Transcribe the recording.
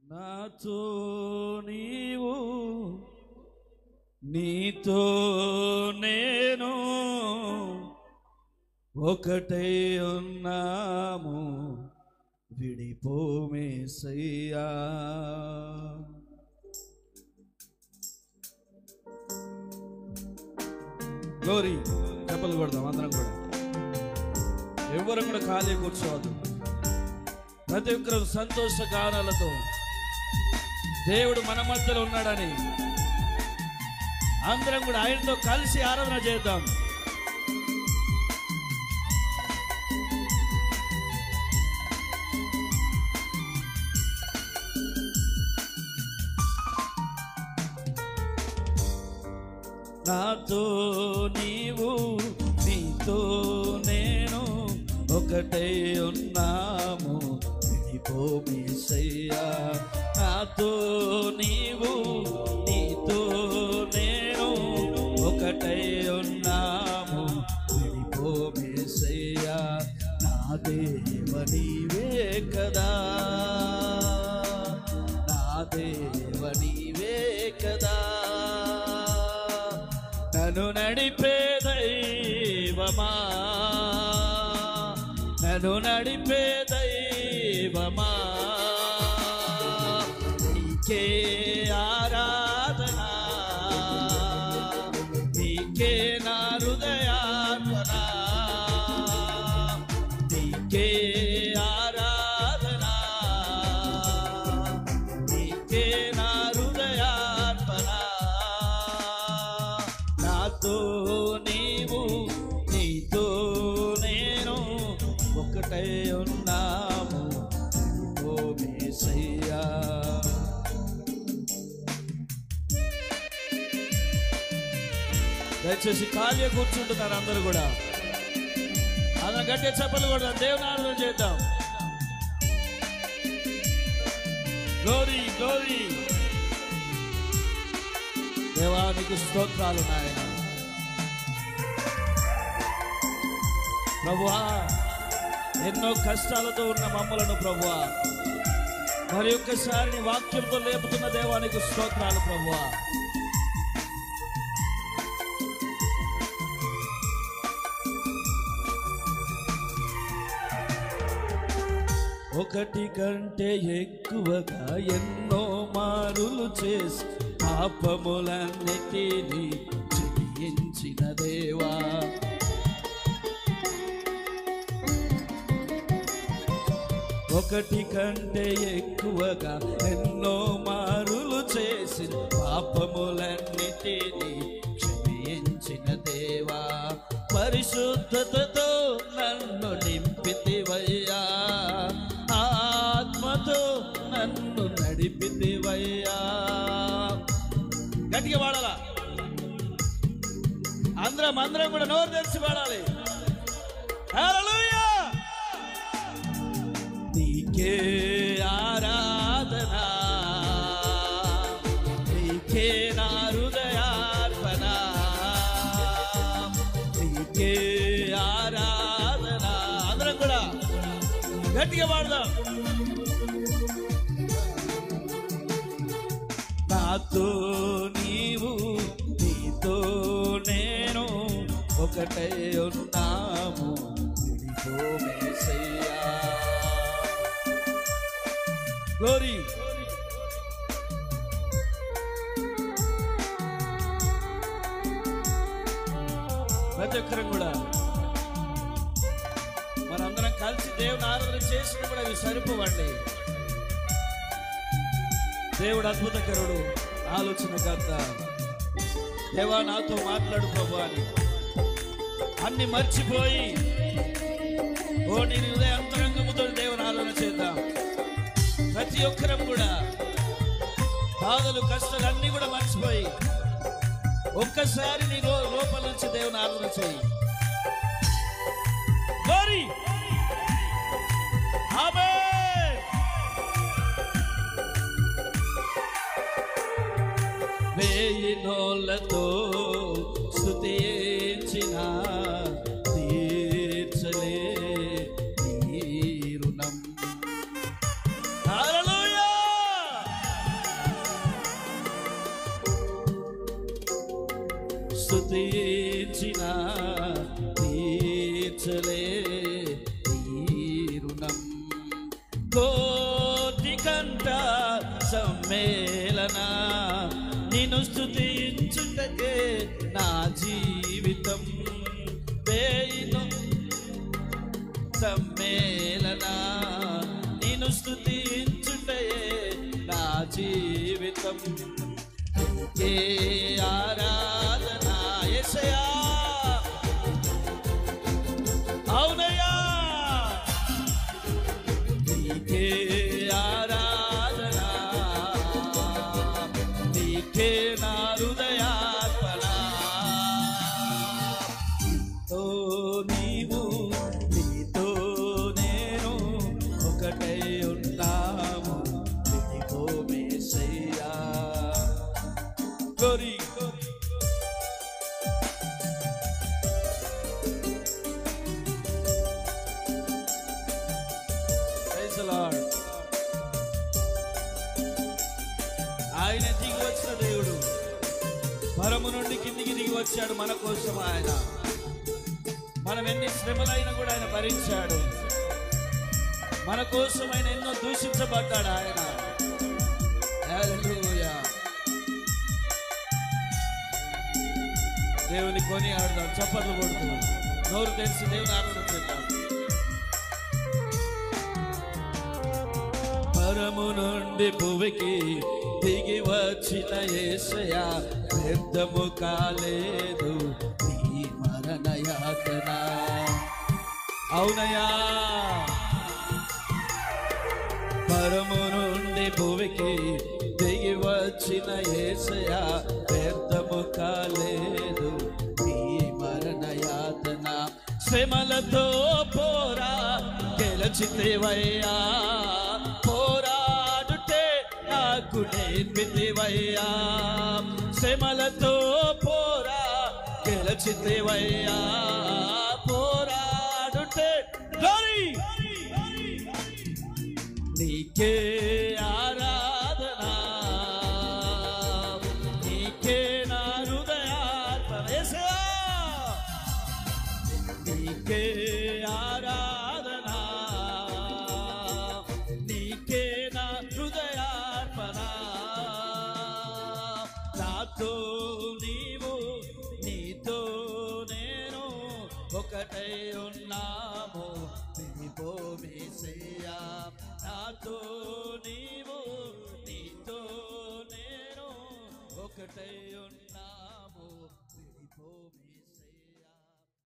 నాతో నీవు నీతో నేను ఒకటై ఉన్నాము, విడిపోమేసయ్యా. గ్లోరీ చెప్పలు కొడదాం అందరం కూడా. ఎవరు కూడా ఖాళీ కూర్చోవద్దు. ప్రతి ఒక్కరు సంతోష గానాలతో దేవుడు మన మధ్యలో ఉన్నాడని అందరం కూడా ఆయనతో కలిసి ఆరాధన చేద్దాం. నాతో నీవు నీతో నేను ఒకటై ఉన్నాము, విడిపోమేసయ్యా. నాతో నీవు నీతో నేను ఒకటై ఉన్నాము, విడిపోమేసయ్యా. నా దేవ నీవే కదా, నా దేవ నీవే కదా, నన్ను నడిపే దైవమా, నన్ను నడిపే దైవమా. నీకే ఆరాధన, నీకే నా హృదయార్పణ, నీకే ఆరాధన, నీకే నా హృదయార్పణ. నాతో నీవు నీతో నేను ఒకటై ఉన్నాము, విడిపోమేసయ్యా. దయచేసి ఖాళీ కూర్చుంటున్నారు అందరూ కూడా. అలా గట్టిగా చెప్పలు కూడా దేవుని ఆరాధన చేద్దాం. Glory glory. దేవానికి స్తోత్రాలు నాయన. ప్రభువా, ఎన్నో కష్టాలతో ఉన్న మమ్మలను ప్రభువా మరి ఒక్కసారి నీ వాక్యంతో లేపుతున్న దేవానికి స్తోత్రాలు ప్రభువా. ఒకటి కంటే ఎక్కువగా ఎన్నో మారులు చేసి పాపములన్నిటినీ క్షమించిన దేవా, ఒకటి కంటే ఎక్కువగా ఎన్నో మారులు చేసి పాపములన్నిటినీ క్షమించిన దేవా, పరిశుద్ధతతో నన్ను నింపితివయ్యా, ఆత్మతో నన్ను నడిపితివయ్యా. గట్టిగా పాడాలా అందరం కూడా నోరు తెరిచి పాడాలి. హల్లెలూయా. నీకే ఆరాధన, నీకే నా హృదయార్పణ, నీకే ఆరాధన. అందరం కూడా గట్టిగా పాడదాం. నాతో నీవు నీతో నేను ఒకటై ఉన్నాము, విడిపోమేసయ్యా. గ్లోరీ. ప్రతి ఒక్కరం కూడా మనందరం కలిసి దేవుని ఆరాధన చేసిన కూడా అవి సరిపోవండి. దేవుడు అద్భుతకరుడు, ఆలోచనకర్త. దేవా నాతో మాట్లాడు ప్రభు అని అన్ని మర్చిపోయి నీ హృదయ అంతరంగముతో దేవుని ఆరాధన చేద్దాం. ప్రతి ఒక్కరం కూడా బాధలు కష్టాలు అన్ని కూడా మర్చిపోయి ఒక్కసారి నీ లోపల నుంచి దేవుని ఆరాధన చేయి. ఆమేన్. వేయి నోళ్ళతో స్తుతించిన తీర్చలే నీ రుణం. హల్లెలూయా. స్తుతించిన తీర్చలే రుణం. కోటి కంట సమ్మేళన నిన్ను స్తుతించుటకే నా జీవితం. వేయిను సమ్మేళన నిన్ను స్తుతించుటే నా జీవితం. ఏ ఆరాధన యేసయ్యా, అవునయ్యా, నీకే ఆరాధన, నీకే నా హృదయార్పణ. తో నీవు నీతో నేను ఒకటై ఉన్నాము, ఇదిగో యేసయ్యా. Glory. Praise the Lord. ఆయన దిగి వచ్చిన దేవుడు, పరము నుండి కిందికి దిగి వచ్చాడు మన కోసం. ఆయన మనం ఎన్ని శ్రమలైనా కూడా ఆయన భరించాడు. మన కోసం ఆయన ఎన్నో దూషించబడ్డాడు. ఆయన హల్లెలూయా. దేవుని కొని ఆడదాం, చప్పట్లు కొడుతూ నోరు తెరిచి దేవుని ఆరాధన చేద్దాం. పరము నుండి భువికి దిగి వచ్చిన యేసయ్యా, వ్యర్థము కాలేదు నీ మరణ యాతన. అవునయ్యా, పరము నుండి భువికి దిగి వచ్చిన యేసయ్యా, వ్యర్థము కాలేదు నీ మరణ యాతన. శ్రమలతో పోరా గెలిచితివయ్యా, పోరాడుటే నాకు నేర్పితివయ్యా. శ్రమలతో పోరా గెలిచితివయ్యా, పోరాడుటే నీకే ఆరాధన, నీకే నా హృదయార్పణ. నీకే ఆరాధన, నీకే నా హృదయార్పణ. నాతో నీవు నీతో నేను ఒకటై ఉన్నాము, ఇదిగో యేసయ్యా. నాతో నీవు నీతో నేను ఒకటై ఉన్నాము.